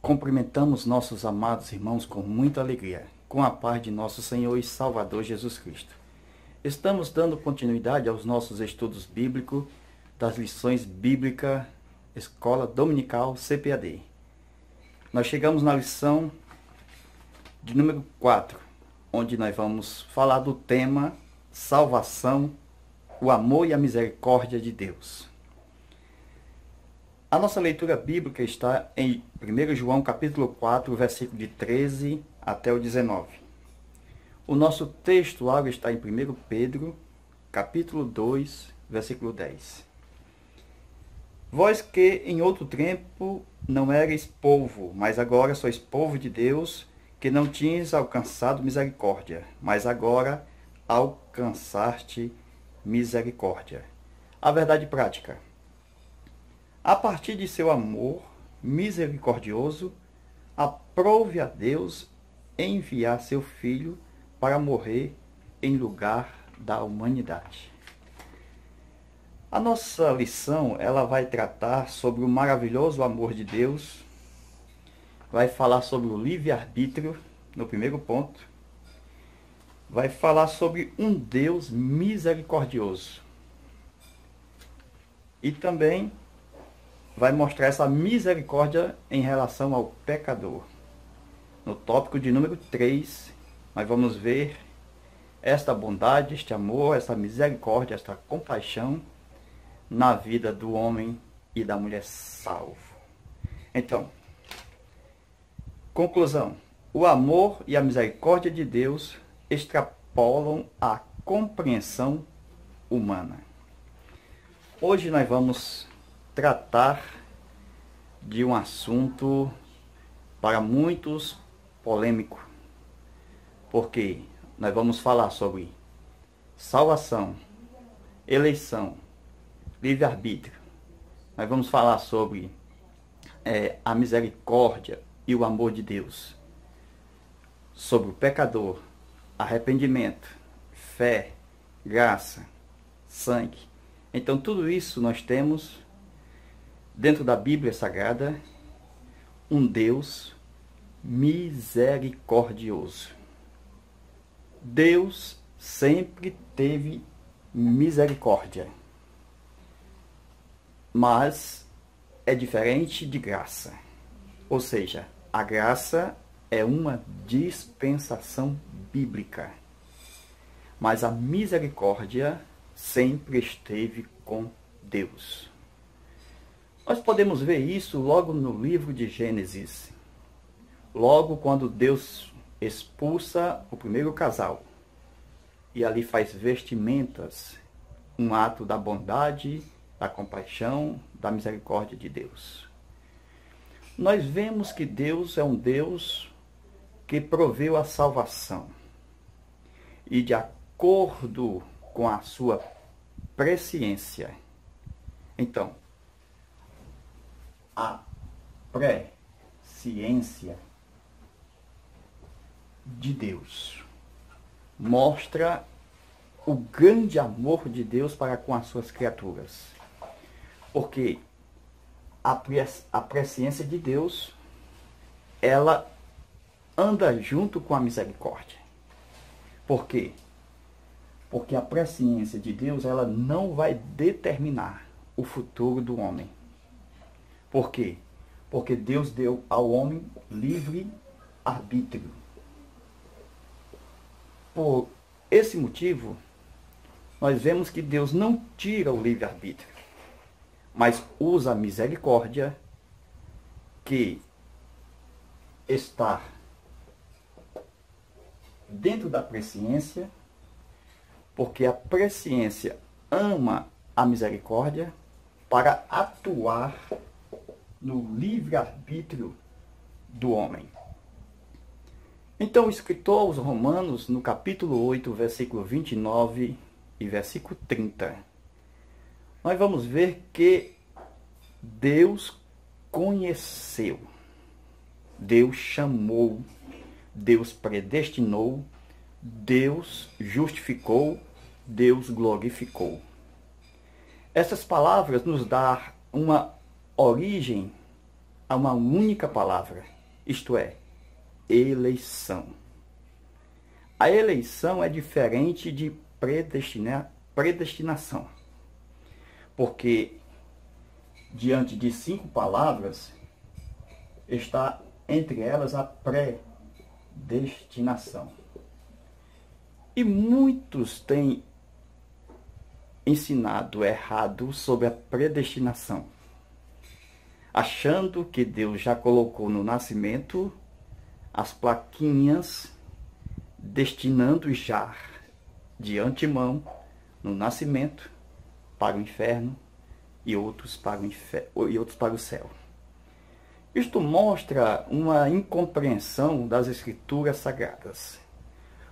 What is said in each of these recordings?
Cumprimentamos nossos amados irmãos com muita alegria, com a paz de nosso Senhor e Salvador Jesus Cristo. Estamos dando continuidade aos nossos estudos bíblicos das lições bíblicas Escola Dominical CPAD. Nós chegamos na lição de número 4, onde nós vamos falar do tema Salvação, o amor e a misericórdia de Deus. A nossa leitura bíblica está em 1 João capítulo 4, versículo de 13 até o 19. O nosso texto áureo está em 1 Pedro, capítulo 2, versículo 10. Vós que em outro tempo não erais povo, mas agora sois povo de Deus, que não tinhas alcançado misericórdia, mas agora alcançaste misericórdia. A verdade prática. A partir de seu amor misericordioso, aprove a Deus enviar seu Filho para morrer em lugar da humanidade. A nossa lição, ela vai tratar sobre o maravilhoso amor de Deus, vai falar sobre o livre-arbítrio, no primeiro ponto, vai falar sobre um Deus misericordioso e também vai mostrar essa misericórdia em relação ao pecador. No tópico de número 3, nós vamos ver esta bondade, este amor, essa misericórdia, esta compaixão na vida do homem e da mulher salvo. Então, conclusão. O amor e a misericórdia de Deus extrapolam a compreensão humana. Hoje nós vamos tratar de um assunto para muitos polêmico, porque nós vamos falar sobre salvação, eleição, livre-arbítrio. Nós vamos falar sobre a misericórdia e o amor de Deus, sobre o pecador, arrependimento, fé, graça, sangue. Então tudo isso nós temos dentro da Bíblia Sagrada, um Deus misericordioso. Deus sempre teve misericórdia, mas é diferente de graça. Ou seja, a graça é uma dispensação bíblica, mas a misericórdia sempre esteve com Deus. Nós podemos ver isso logo no livro de Gênesis. Logo quando Deus expulsa o primeiro casal. E ali faz vestimentas. Um ato da bondade, da compaixão, da misericórdia de Deus. Nós vemos que Deus é um Deus que proveu a salvação. E de acordo com a sua presciência. Então, a presciência de Deus mostra o grande amor de Deus para com as suas criaturas. Porque a presciência de Deus, ela anda junto com a misericórdia. Por quê? Porque a presciência de Deus, ela não vai determinar o futuro do homem. Por quê? Porque Deus deu ao homem livre arbítrio. Por esse motivo, nós vemos que Deus não tira o livre arbítrio, mas usa a misericórdia que está dentro da presciência, porque a presciência ama a misericórdia para atuar no livre-arbítrio do homem. Então, o escritor aos Romanos, no capítulo 8, versículo 29 e versículo 30, nós vamos ver que Deus conheceu, Deus chamou, Deus predestinou, Deus justificou, Deus glorificou. Essas palavras nos dão uma origem a uma única palavra, isto é, eleição. A eleição é diferente de predestinação, porque diante de 5 palavras está entre elas a predestinação. E muitos têm ensinado errado sobre a predestinação, achando que Deus já colocou no nascimento as plaquinhas, destinando já de antemão no nascimento para o inferno e outros para o céu. Isto mostra uma incompreensão das Escrituras Sagradas,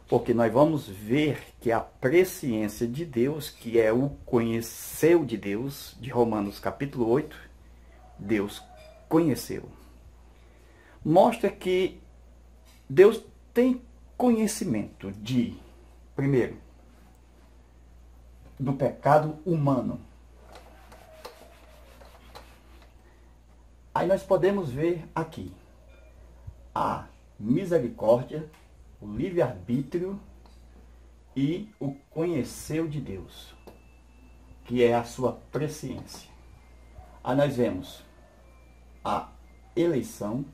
porque nós vamos ver que a presciência de Deus, que é o conheceu de Deus, de Romanos capítulo 8, Deus conheceu, mostra que Deus tem conhecimento de, primeiro, do pecado humano. Aí nós podemos ver aqui a misericórdia, o livre-arbítrio e o conheceu de Deus, que é a sua presciência. Aí nós vemos a eleição,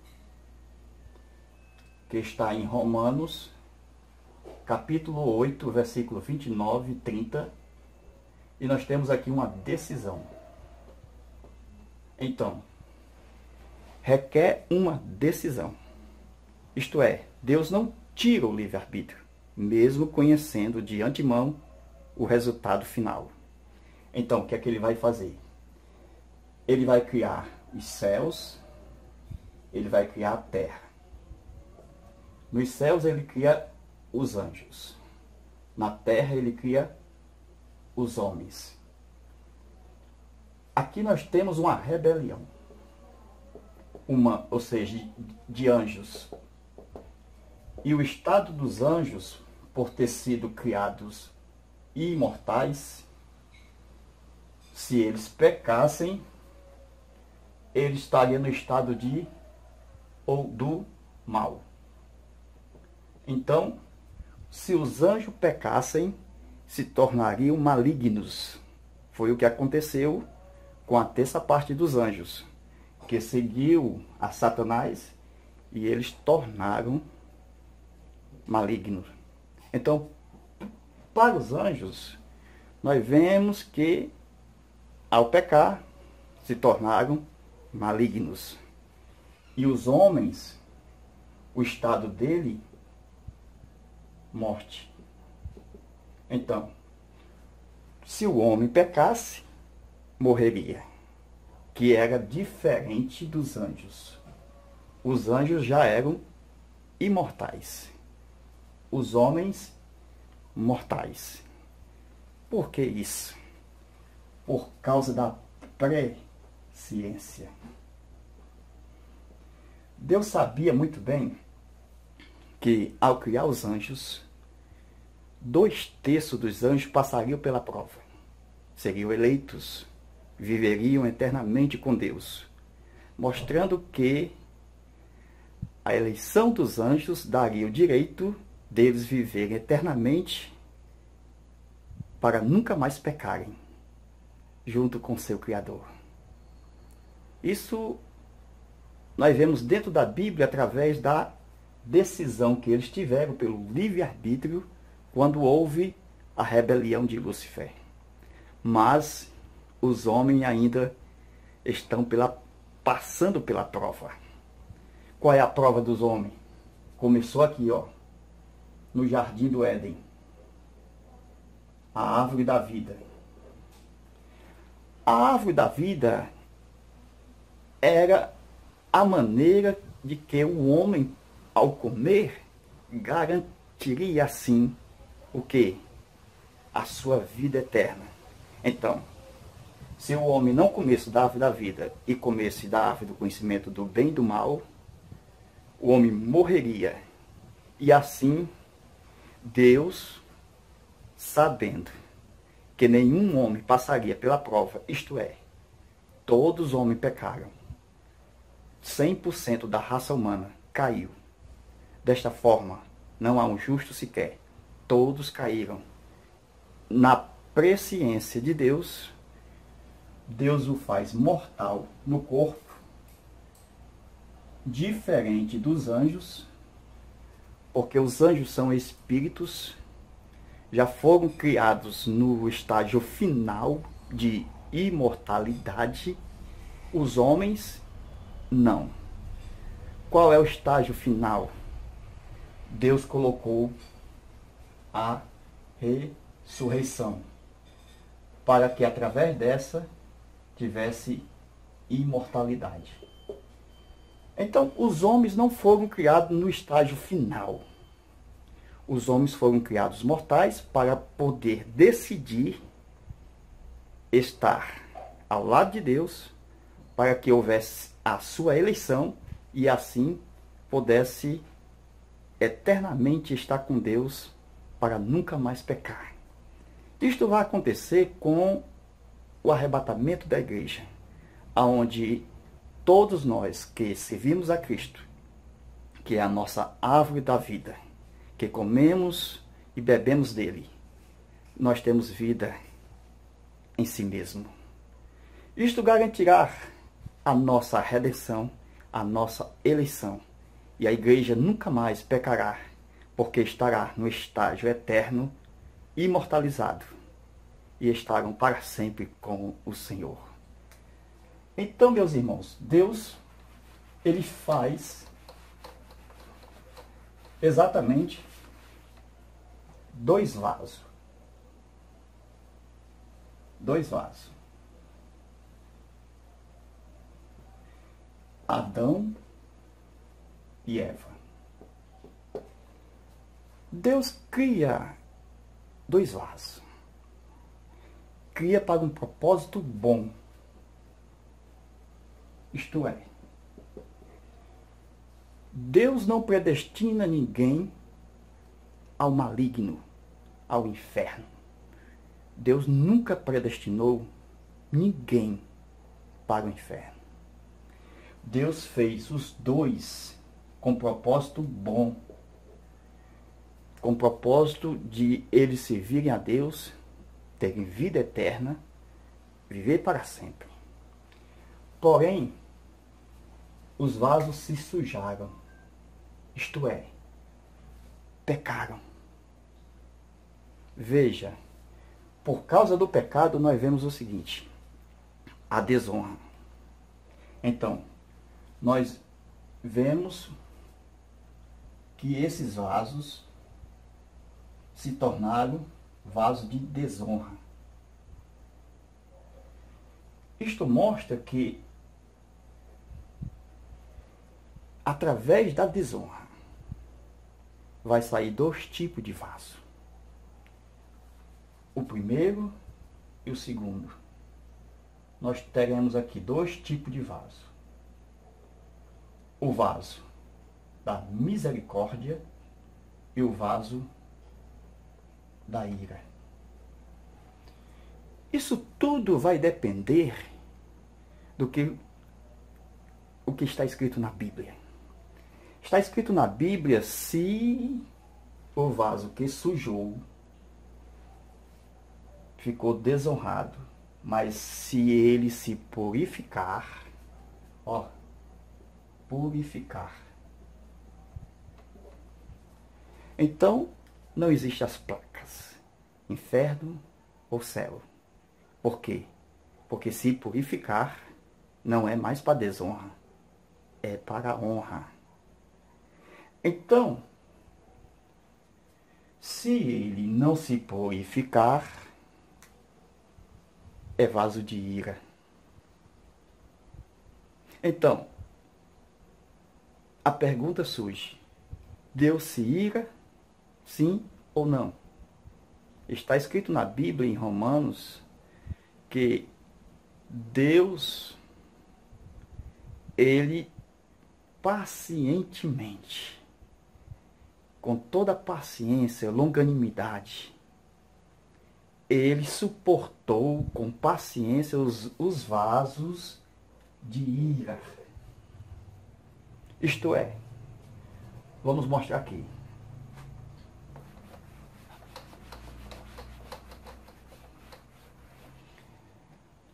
que está em Romanos, capítulo 8, versículo 29 e 30, e nós temos aqui uma decisão. Então, requer uma decisão. Isto é, Deus não tira o livre-arbítrio, mesmo conhecendo de antemão o resultado final. Então, o que é que ele vai fazer? Ele vai criar os céus, ele vai criar a terra. Nos céus ele cria os anjos. Na terra ele cria os homens. Aqui nós temos uma rebelião. Ou seja, de anjos. E o estado dos anjos, por ter sido criados imortais, se eles pecassem, eles estariam no estado do mal. Então, se os anjos pecassem, se tornariam malignos. Foi o que aconteceu com a terça parte dos anjos, que seguiu a Satanás e eles tornaram malignos. Então, para os anjos, nós vemos que, ao pecar, se tornaram malignos. E os homens, o estado dele, morte. Então, se o homem pecasse, morreria, que era diferente dos anjos. Os anjos já eram imortais, os homens mortais. Por que isso? Por causa da presciência. Deus sabia muito bem que, ao criar os anjos, 2/3 dos anjos passariam pela prova. Seriam eleitos, viveriam eternamente com Deus, mostrando que a eleição dos anjos daria o direito deles viverem eternamente para nunca mais pecarem, junto com seu Criador. Isso nós vemos dentro da Bíblia através da decisão que eles tiveram pelo livre-arbítrio quando houve a rebelião de Lúcifer. Mas os homens ainda estão passando pela prova. Qual é a prova dos homens? Começou aqui, no jardim do Éden. A árvore da vida. A árvore da vida era a maneira de que o homem, ao comer, garantiria assim o quê? A sua vida eterna. Então, se o homem não comesse da árvore da vida e comesse da árvore do conhecimento do bem e do mal, o homem morreria. E assim, Deus, sabendo que nenhum homem passaria pela prova, isto é, todos os homens pecaram, 100% da raça humana caiu. Desta forma, não há um justo sequer. Todos caíram. Na presciência de Deus, Deus o faz mortal no corpo, diferente dos anjos, porque os anjos são espíritos, já foram criados no estágio final de imortalidade. Os homens, não. Qual é o estágio final? Deus colocou a ressurreição, para que através dessa tivesse imortalidade. Então, os homens não foram criados no estágio final. Os homens foram criados mortais para poder decidir estar ao lado de Deus, para que houvesse a sua eleição e assim pudesse eternamente estar com Deus para nunca mais pecar. Isto vai acontecer com o arrebatamento da igreja, aonde todos nós que servimos a Cristo, que é a nossa árvore da vida, que comemos e bebemos dele, nós temos vida em si mesmo. Isto garantirá a nossa redenção, a nossa eleição, e a igreja nunca mais pecará, porque estará no estágio eterno, imortalizado, e estarão para sempre com o Senhor. Então, meus irmãos, Deus, ele faz exatamente dois vasos. Dois vasos. Adão e Eva. Deus cria dois vasos. Cria para um propósito bom. Isto é, Deus não predestina ninguém ao maligno, ao inferno. Deus nunca predestinou ninguém para o inferno. Deus fez os dois com propósito bom, com propósito de eles servirem a Deus, terem vida eterna, viver para sempre. Porém, os vasos se sujaram, isto é, pecaram. Veja, por causa do pecado nós vemos o seguinte: a desonra. Então, nós vemos que esses vasos se tornaram vasos de desonra. Isto mostra que através da desonra vai sair dois tipos de vaso. O primeiro e o segundo. Nós teremos aqui dois tipos de vaso. O vaso da misericórdia e o vaso da ira. Isso tudo vai depender do que o que está escrito na Bíblia. Está escrito na Bíblia: se o vaso que sujou ficou desonrado, mas se ele se purificar, purificar. Então, não existem as placas, inferno ou céu. Por quê? Porque se purificar, não é mais para desonra, é para honra. Então, se ele não se purificar, é vaso de ira. Então, a pergunta surge: Deus se ira? Sim ou não? Está escrito na Bíblia, em Romanos, que Deus, ele pacientemente, com toda paciência, longanimidade, ele suportou com paciência os vasos de ira. Isto é, Vamos mostrar aqui.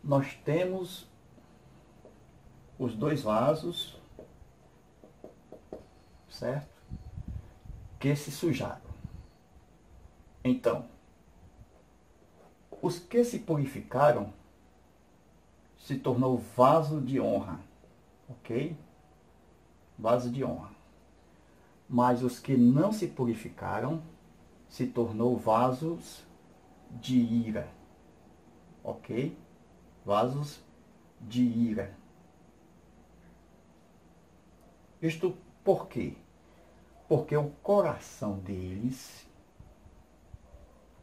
Nós temos os dois vasos, certo? Que se sujaram. Então, os que se purificaram se tornou vaso de honra, ok? Vaso de honra. Mas os que não se purificaram se tornou vasos de ira, ok? Vasos de ira. Isto por quê? Porque o coração deles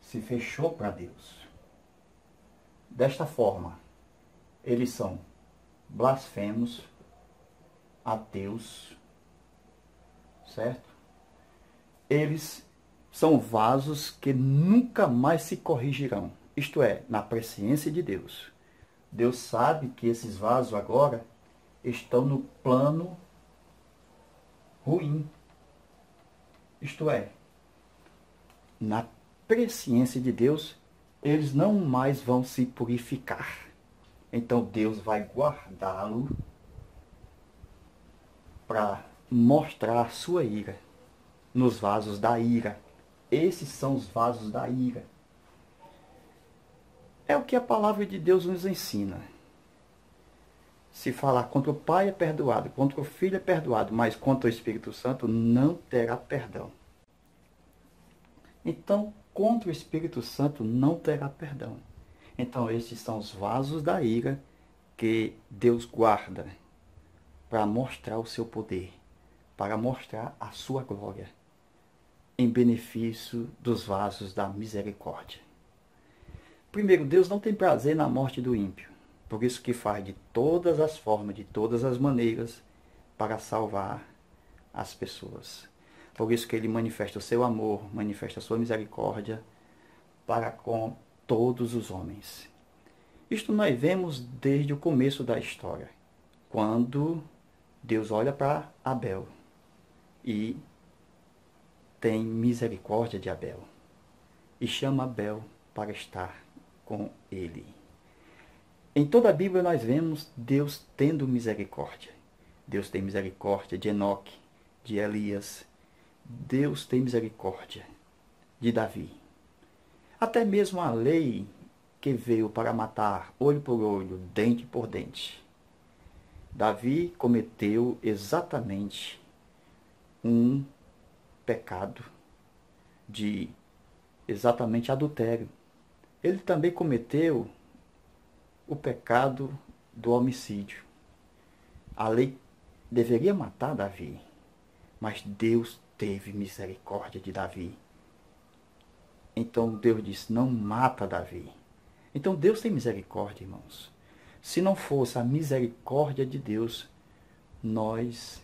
se fechou para Deus. Desta forma, eles são blasfemos, ateus, certo? Eles são vasos que nunca mais se corrigirão. Isto é, na presciência de Deus. Deus sabe que esses vasos agora estão no plano ruim. Isto é, na presciência de Deus, eles não mais vão se purificar. Então Deus vai guardá-lo para mostrar a sua ira nos vasos da ira. Esses são os vasos da ira. É o que a palavra de Deus nos ensina. Se falar contra o Pai é perdoado, contra o Filho é perdoado, mas contra o Espírito Santo não terá perdão. Então, contra o Espírito Santo não terá perdão. Então, estes são os vasos da ira que Deus guarda para mostrar o seu poder, para mostrar a sua glória, em benefício dos vasos da misericórdia. Primeiro, Deus não tem prazer na morte do ímpio, por isso que faz de todas as formas, de todas as maneiras, para salvar as pessoas. Por isso que ele manifesta o seu amor, manifesta a sua misericórdia para com todos os homens. Isto nós vemos desde o começo da história, quando Deus olha para Abel e tem misericórdia de Abel e chama Abel para estar com ele. Em toda a Bíblia nós vemos Deus tendo misericórdia. Deus tem misericórdia de Enoque, de Elias. Deus tem misericórdia de Davi. Até mesmo a lei que veio para matar olho por olho, dente por dente. Davi cometeu exatamente um pecado de exatamente adultério. Ele também cometeu o pecado do homicídio. A lei deveria matar Davi, mas Deus teve misericórdia de Davi. Então Deus disse, não mata Davi. Então Deus tem misericórdia, irmãos. Se não fosse a misericórdia de Deus, nós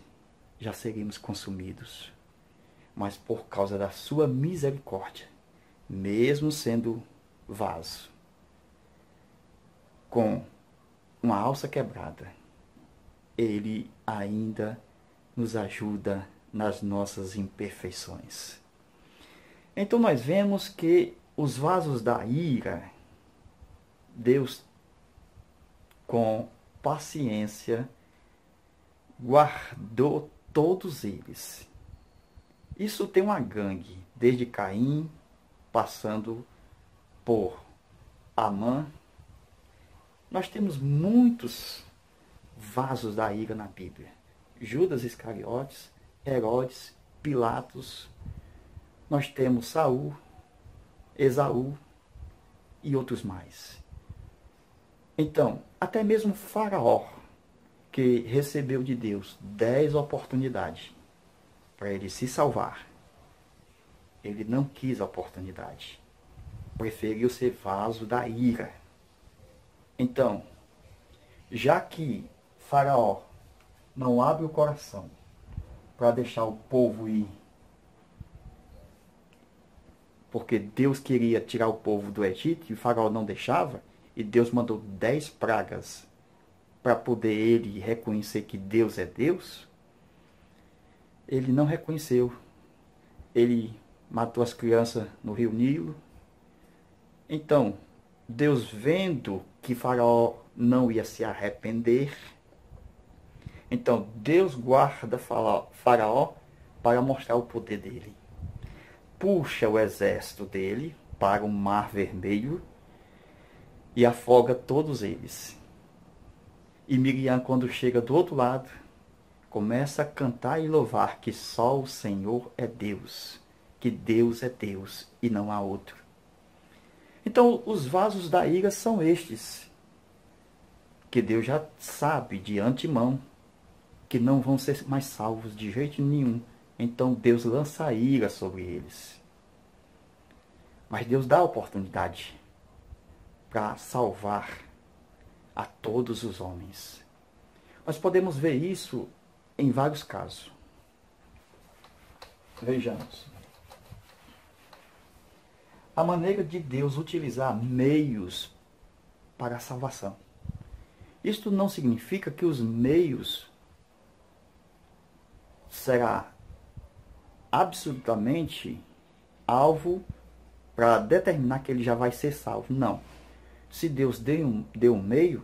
já seríamos consumidos. Mas por causa da sua misericórdia, mesmo sendo vaso, com uma alça quebrada, ele ainda nos ajuda nas nossas imperfeições. Então nós vemos que os vasos da ira, Deus, com paciência, guardou todos eles. Isso tem uma gangue, desde Caim, passando por Amã. Nós temos muitos vasos da ira na Bíblia. Judas Iscariotes, Herodes, Pilatos. Nós temos Saul, Esaú e outros mais. Então, até mesmo Faraó, que recebeu de Deus 10 oportunidades para ele se salvar, ele não quis a oportunidade. Preferiu ser vaso da ira. Então, já que Faraó não abre o coração para deixar o povo ir, porque Deus queria tirar o povo do Egito e Faraó não deixava, e Deus mandou 10 pragas para poder ele reconhecer que Deus é Deus, ele não reconheceu. Ele matou as crianças no rio Nilo. Então, Deus, vendo que Faraó não ia se arrepender, então Deus guarda Faraó para mostrar o poder dele. Puxa o exército dele para o Mar Vermelho e afoga todos eles. E Miriam, quando chega do outro lado, começa a cantar e louvar que só o Senhor é Deus, que Deus é Deus e não há outro. Então, os vasos da ira são estes, que Deus já sabe de antemão que não vão ser mais salvos de jeito nenhum. Então, Deus lança a ira sobre eles. Mas Deus dá a oportunidade para salvar a todos os homens. Nós podemos ver isso em vários casos. Vejamos. A maneira de Deus utilizar meios para a salvação. Isto não significa que os meios será absolutamente alvo para determinar que ele já vai ser salvo. Não. Se Deus deu um meio,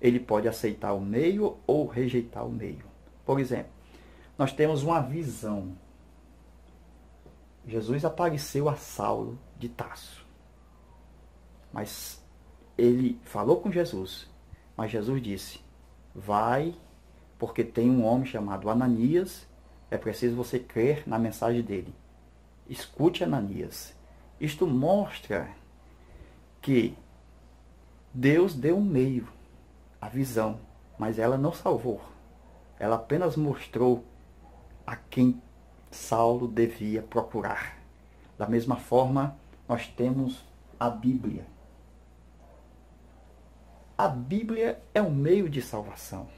ele pode aceitar o meio ou rejeitar o meio. Por exemplo, nós temos uma visão. Jesus apareceu a Saulo de Tarso. Mas ele falou com Jesus. Mas Jesus disse, vai, porque tem um homem chamado Ananias, é preciso você crer na mensagem dele. Escute Ananias. Isto mostra que Deus deu um meio, a visão, mas ela não salvou. Ela apenas mostrou a quem Saulo devia procurar. Da mesma forma, nós temos a Bíblia. A Bíblia é um meio de salvação.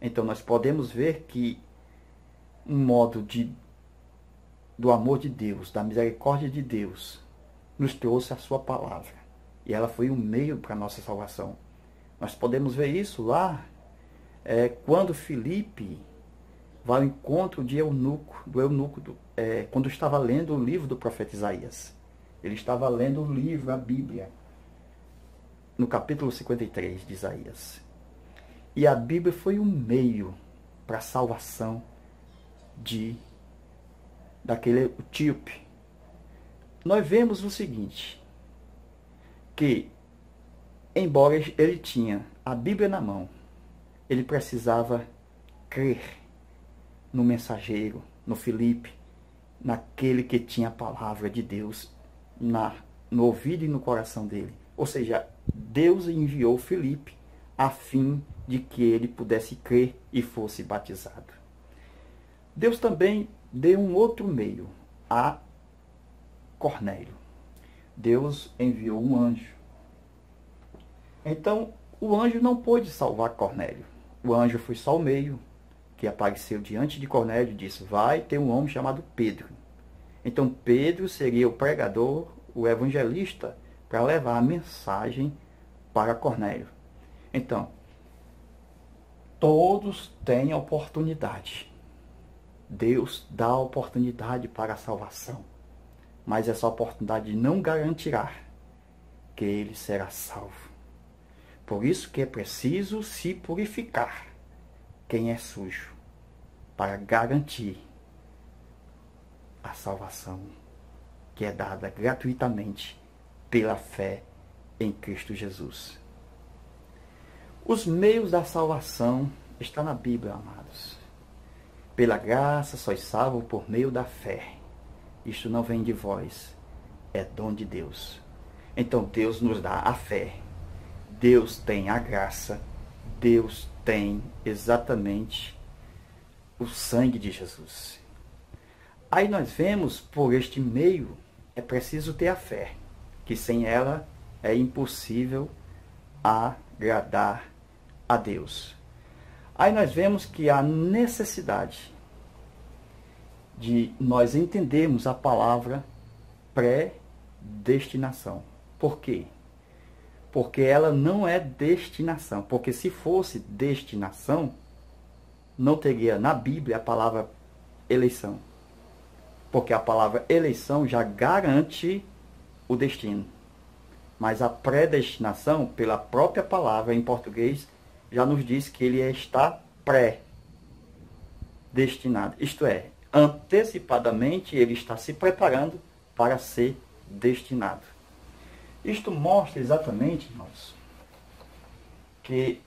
Então nós podemos ver que um modo do amor de Deus, da misericórdia de Deus, nos trouxe a sua palavra. E ela foi um meio para a nossa salvação. Nós podemos ver isso lá, quando Filipe vai ao encontro do eunuco, quando estava lendo o livro do profeta Isaías. Ele estava lendo o livro, a Bíblia, no capítulo 53 de Isaías. E a Bíblia foi um meio para a salvação daquele etíope. Nós vemos o seguinte, que embora ele tinha a Bíblia na mão, ele precisava crer no mensageiro, no Filipe, naquele que tinha a palavra de Deus no ouvido e no coração dele. Ou seja, Deus enviou Filipe a fim de que ele pudesse crer e fosse batizado. Deus também deu um outro meio a Cornélio. Deus enviou um anjo. Então, o anjo não pôde salvar Cornélio. O anjo foi só o meio que apareceu diante de Cornélio e disse, vai ter um homem chamado Pedro. Então, Pedro seria o pregador, o evangelista, para levar a mensagem para Cornélio. Então, todos têm a oportunidade. Deus dá a oportunidade para a salvação. Mas essa oportunidade não garantirá que ele será salvo. Por isso que é preciso se purificar quem é sujo, para garantir a salvação que é dada gratuitamente pela fé em Cristo Jesus. Os meios da salvação estão na Bíblia, amados. Pela graça sois salvos por meio da fé. Isto não vem de vós, é dom de Deus. Então Deus nos dá a fé. Deus tem a graça. Deus tem exatamente o sangue de Jesus. Aí nós vemos, por este meio, é preciso ter a fé, que sem ela é impossível agradar a Deus. Aí nós vemos que há necessidade de nós entendermos a palavra predestinação. Por quê? Porque ela não é destinação. Porque se fosse destinação, não teria na Bíblia a palavra eleição. Porque a palavra eleição já garante o destino. Mas a predestinação, pela própria palavra em português, já nos diz que ele está pré-destinado. Isto é, antecipadamente ele está se preparando para ser destinado. Isto mostra exatamente, irmãos, que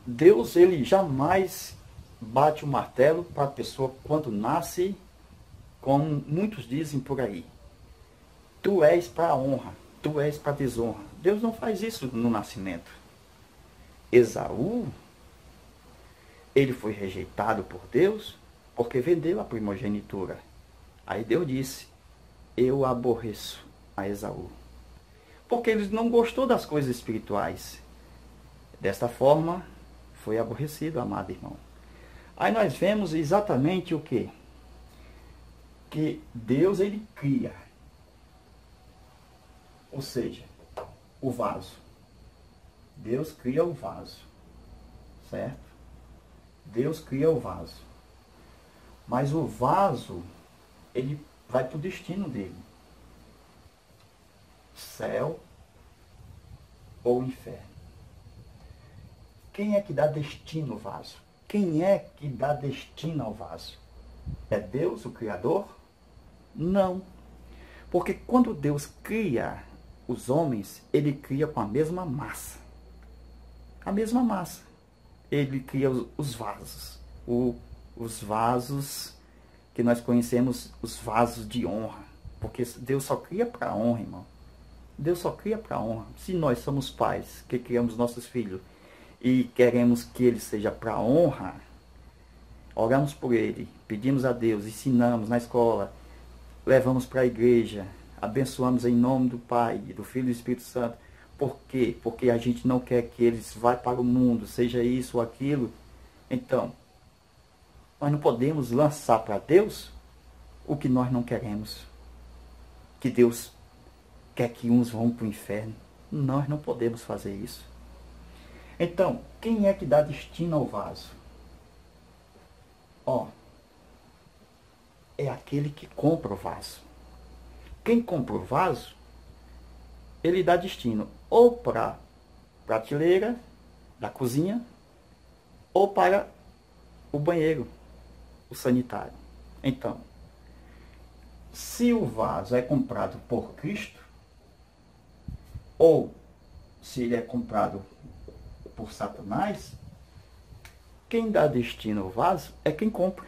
Deus, ele jamais bate o martelo para a pessoa quando nasce, como muitos dizem por aí. Tu és para a honra, tu és para a desonra. Deus não faz isso no nascimento. Esaú, ele foi rejeitado por Deus porque vendeu a primogenitura. Aí Deus disse, eu aborreço a Esaú. Porque ele não gostou das coisas espirituais. Desta forma, foi aborrecido, amado irmão. Aí nós vemos exatamente o quê? Que Deus, ele cria. Ou seja, o vaso. Deus cria o vaso. Certo? Deus cria o vaso. Mas o vaso, ele vai para o destino dele. Céu ou inferno. Quem é que dá destino ao vaso? Quem é que dá destino ao vaso? É Deus, o Criador? Não. Porque quando Deus cria os homens, ele cria com a mesma massa. A mesma massa. Ele cria os vasos. Os vasos que nós conhecemos, os vasos de honra. Porque Deus só cria para honra, irmão. Deus só cria para honra. Se nós somos pais que criamos nossos filhos e queremos que ele seja para honra, oramos por ele, pedimos a Deus, ensinamos na escola, levamos para a igreja, abençoamos em nome do Pai, do Filho e do Espírito Santo. Por quê? Porque a gente não quer que eles vá para o mundo, seja isso ou aquilo. Então, nós não podemos lançar para Deus o que nós não queremos. Que Deus quer que uns vão para o inferno. Nós não podemos fazer isso. Então, quem é que dá destino ao vaso? É aquele que compra o vaso. Quem compra o vaso, ele dá destino ou para a prateleira da cozinha ou para o banheiro, o sanitário. Então, se o vaso é comprado por Cristo, ou se ele é comprado por Satanás, quem dá destino ao vaso é quem compra.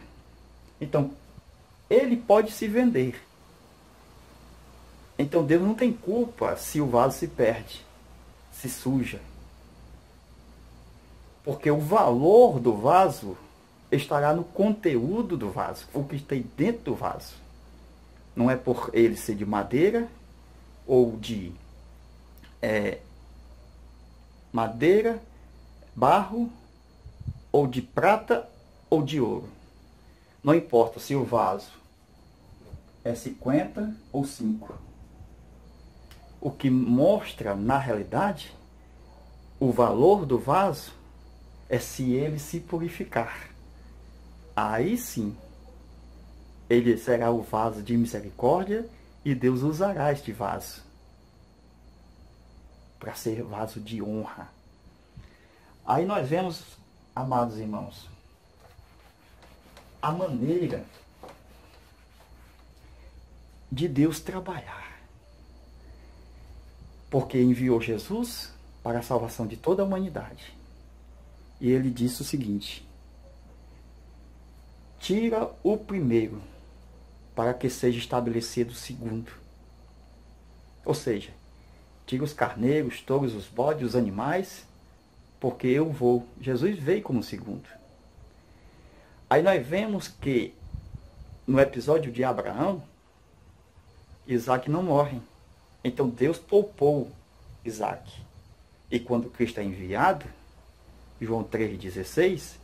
Então, ele pode se vender. Então, Deus não tem culpa se o vaso se perde, se suja. Porque o valor do vaso estará no conteúdo do vaso, o que tem dentro do vaso. Não é por ele ser de madeira ou de madeira, barro, ou de prata ou de ouro. Não importa se o vaso é 50 ou 5. O que mostra, na realidade, o valor do vaso é se ele se purificar. Aí sim, ele será o vaso de misericórdia e Deus usará este vaso para ser vaso de honra. Aí nós vemos, amados irmãos, a maneira de Deus trabalhar. Porque enviou Jesus para a salvação de toda a humanidade. E ele disse o seguinte: tira o primeiro, para que seja estabelecido o segundo. Ou seja, tira os carneiros, touros, os bodes, os animais, porque eu vou. Jesus veio como segundo. Aí nós vemos que no episódio de Abraão, Isaac não morre. Então Deus poupou Isaac. E quando Cristo é enviado, João 3,16,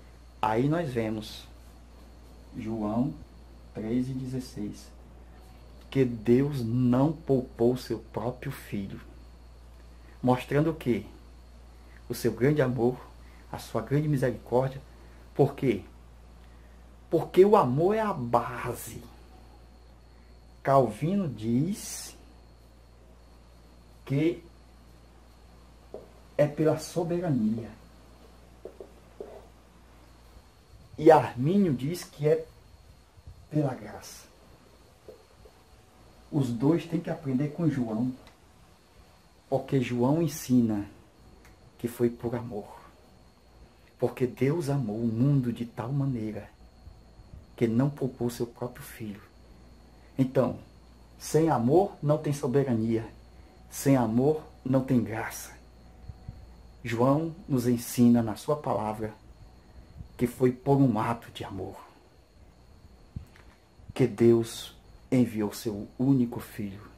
aí nós vemos João 3,16, que Deus não poupou seu próprio filho, mostrando o quê? O seu grande amor, a sua grande misericórdia. Por quê? Porque o amor é a base. Calvino diz que é pela soberania. E Armínio diz que é pela graça. Os dois têm que aprender com João. Porque João ensina que foi por amor. Porque Deus amou o mundo de tal maneira que não poupou seu próprio filho. Então, sem amor não tem soberania. Sem amor não tem graça. João nos ensina na sua palavra que foi por um ato de amor que Deus enviou seu único filho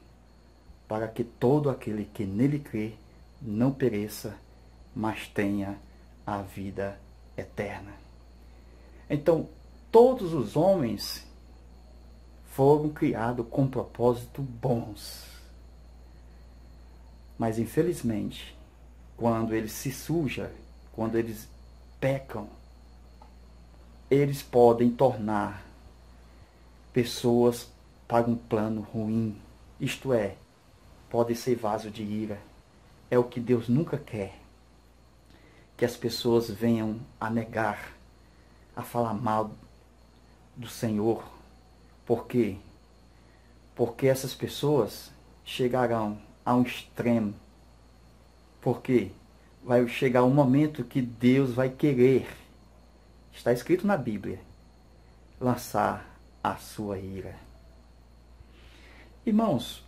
para que todo aquele que nele crê não pereça, mas tenha a vida eterna. Então, todos os homens foram criados com propósitos bons. Mas, infelizmente, quando eles se sujam, quando eles pecam, eles podem tornar pessoas para um plano ruim. Isto é, pode ser vaso de ira. É o que Deus nunca quer. Que as pessoas venham a negar, a falar mal do Senhor. Por quê? Porque essas pessoas chegarão a um extremo. Porque vai chegar um momento que Deus vai querer, está escrito na Bíblia, lançar a sua ira. Irmãos,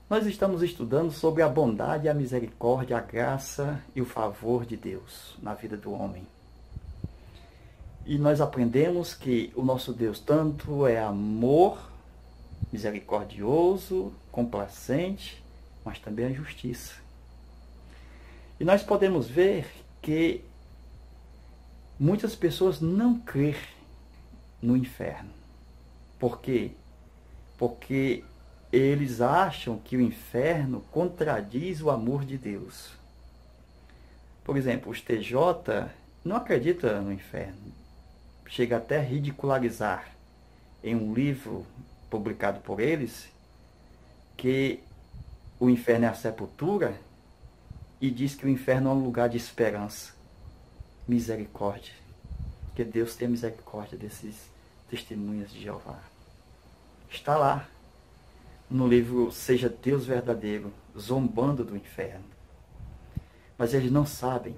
nós estamos estudando sobre a bondade, a misericórdia, a graça e o favor de Deus na vida do homem. E nós aprendemos que o nosso Deus tanto é amor, misericordioso, complacente, mas também é justiça. E nós podemos ver que muitas pessoas não crêem no inferno. Por quê? Porque eles acham que o inferno contradiz o amor de Deus. Por exemplo, os TJ não acreditam no inferno. Chega até a ridicularizar em um livro publicado por eles que o inferno é a sepultura e diz que o inferno é um lugar de esperança. Misericórdia. Que Deus tenha misericórdia desses testemunhas de Jeová. Está lá no livro Seja Deus Verdadeiro, zombando do inferno. Mas eles não sabem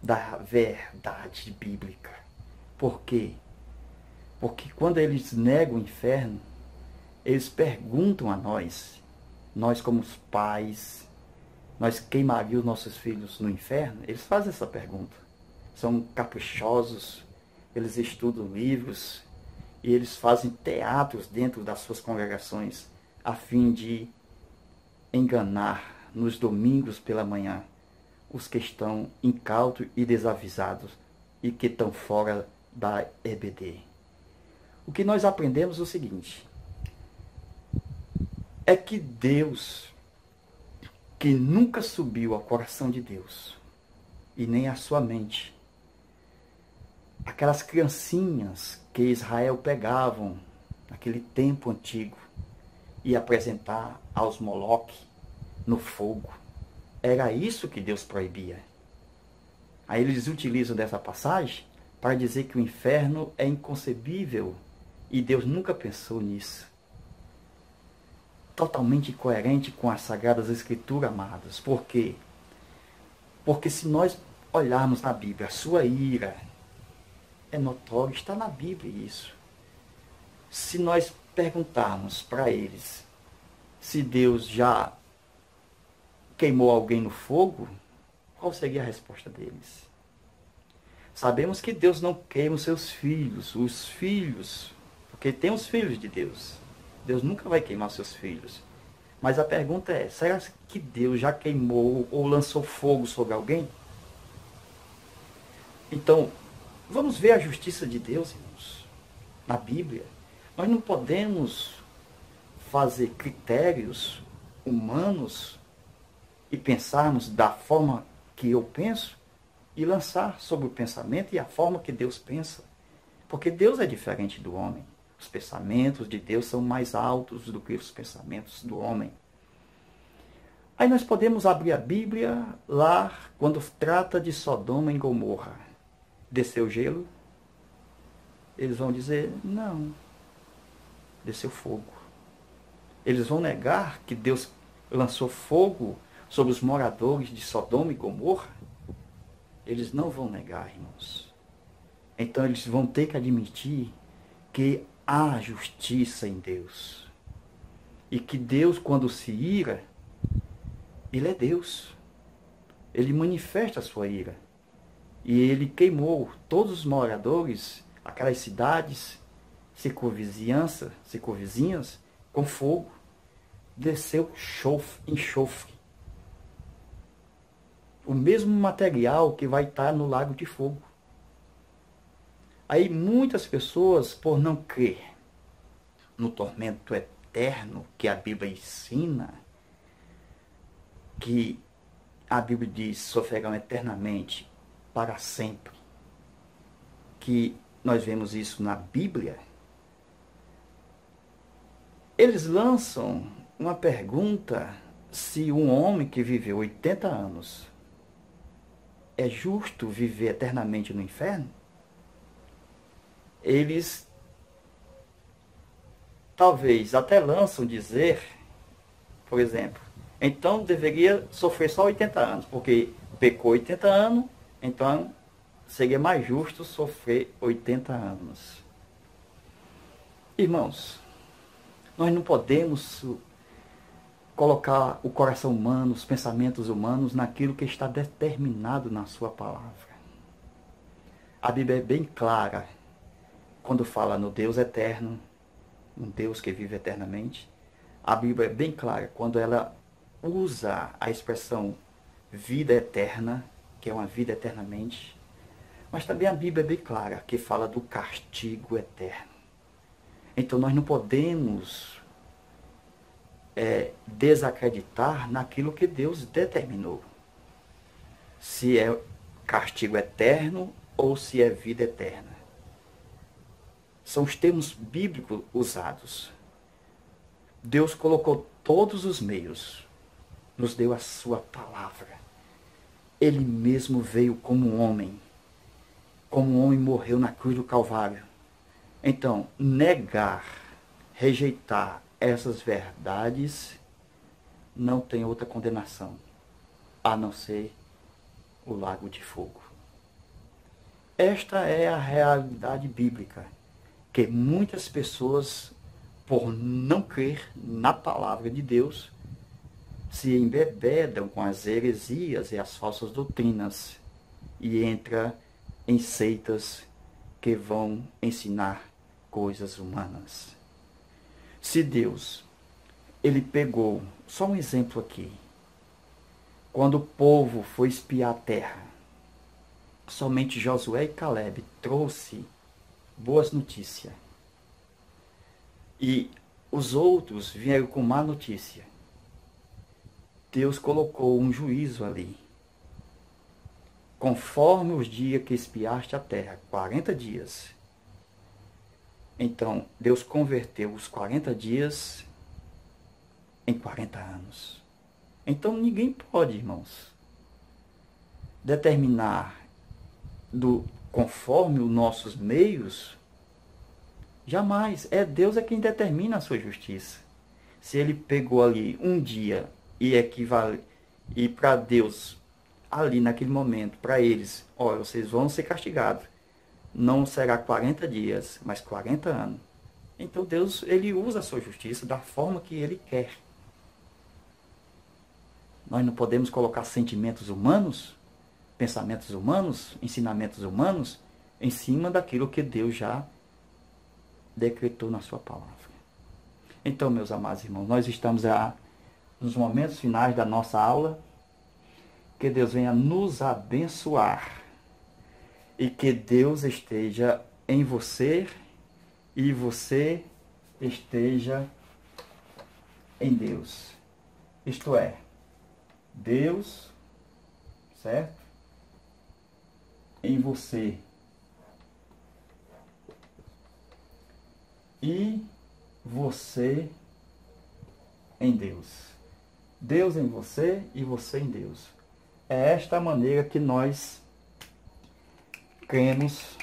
da verdade bíblica. Por quê? Porque quando eles negam o inferno, eles perguntam a nós como os pais, nós queimaríamos nossos filhos no inferno? Eles fazem essa pergunta. São caprichosos, eles estudam livros e eles fazem teatros dentro das suas congregações a fim de enganar nos domingos pela manhã os que estão incautos e desavisados e que estão fora da EBD. O que nós aprendemos é o seguinte: é que Deus, que nunca subiu ao coração de Deus e nem à sua mente, aquelas criancinhas que Israel pegavam naquele tempo antigo e apresentar aos Moloque no fogo, era isso que Deus proibia. Aí eles utilizam dessa passagem para dizer que o inferno é inconcebível e Deus nunca pensou nisso. Totalmente incoerente com as Sagradas Escrituras, amados. Por quê? Porque se nós olharmos na Bíblia, a sua ira é notório, está na Bíblia isso. Se nós perguntarmos para eles se Deus já queimou alguém no fogo, qual seria a resposta deles? Sabemos que Deus não queima os seus filhos, porque tem os filhos de Deus. Deus nunca vai queimar os seus filhos. Mas a pergunta é, será que Deus já queimou ou lançou fogo sobre alguém? Então, vamos ver a justiça de Deus, irmãos, na Bíblia. Nós não podemos fazer critérios humanos e pensarmos da forma que eu penso e lançar sobre o pensamento e a forma que Deus pensa. Porque Deus é diferente do homem. Os pensamentos de Deus são mais altos do que os pensamentos do homem. Aí nós podemos abrir a Bíblia lá quando trata de Sodoma e Gomorra. Desceu gelo? Eles vão dizer, não. Desceu fogo. Eles vão negar que Deus lançou fogo sobre os moradores de Sodoma e Gomorra? Eles não vão negar, irmãos. Então eles vão ter que admitir que há justiça em Deus. E que Deus, quando se ira, Ele é Deus. Ele manifesta a sua ira. E Ele queimou todos os moradores, aquelas cidades, circunvizinhas, com fogo. Desceu enxofre. O mesmo material que vai estar no lago de fogo. Aí muitas pessoas, por não crer no tormento eterno que a Bíblia ensina, que a Bíblia diz sofrerão eternamente para sempre, que nós vemos isso na Bíblia, eles lançam uma pergunta se um homem que viveu 80 anos é justo viver eternamente no inferno. Eles talvez até lançam dizer, por exemplo, então deveria sofrer só 80 anos, porque pecou 80 anos, então seria mais justo sofrer 80 anos. Irmãos, nós não podemos colocar o coração humano, os pensamentos humanos naquilo que está determinado na sua palavra. A Bíblia é bem clara quando fala no Deus eterno, um Deus que vive eternamente. A Bíblia é bem clara quando ela usa a expressão vida eterna, que é uma vida eternamente. Mas também a Bíblia é bem clara que fala do castigo eterno. Então nós não podemos desacreditar naquilo que Deus determinou. Se é castigo eterno ou se é vida eterna. São os termos bíblicos usados. Deus colocou todos os meios, nos deu a sua palavra. Ele mesmo veio como um homem morreu na cruz do Calvário. Então, negar, rejeitar essas verdades não tem outra condenação, a não ser o lago de fogo. Esta é a realidade bíblica, que muitas pessoas, por não crer na palavra de Deus, se embebedam com as heresias e as falsas doutrinas e entra em seitas que vão ensinar coisas humanas. Se Deus, ele pegou, só um exemplo aqui, quando o povo foi espiar a terra, somente Josué e Caleb trouxe boas notícias. E os outros vieram com má notícia. Deus colocou um juízo ali. Conforme os dias que espiaste a terra, 40 dias. Então, Deus converteu os 40 dias em 40 anos. Então, ninguém pode, irmãos, determinar conforme os nossos meios. Jamais. É Deus quem determina a sua justiça. Se ele pegou ali um dia e equivale, e para Deus, ali naquele momento, para eles, olha, vocês vão ser castigados. Não será 40 dias, mas 40 anos. Então Deus, ele usa a sua justiça da forma que ele quer. Nós não podemos colocar sentimentos humanos, pensamentos humanos, ensinamentos humanos, em cima daquilo que Deus já decretou na sua palavra. Então, meus amados irmãos, nós estamos nos momentos finais da nossa aula. Que Deus venha nos abençoar e que Deus esteja em você e você esteja em Deus. Isto é, Deus, certo? Em você e você em Deus. Deus em você e você em Deus. É esta a maneira que nós cremos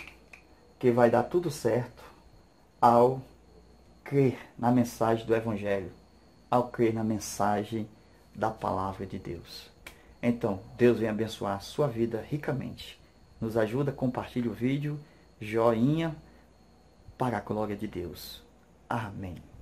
que vai dar tudo certo ao crer na mensagem do Evangelho, ao crer na mensagem da Palavra de Deus. Então, Deus vem abençoar a sua vida ricamente. Nos ajuda, compartilhe o vídeo, joinha, para a glória de Deus. Amém.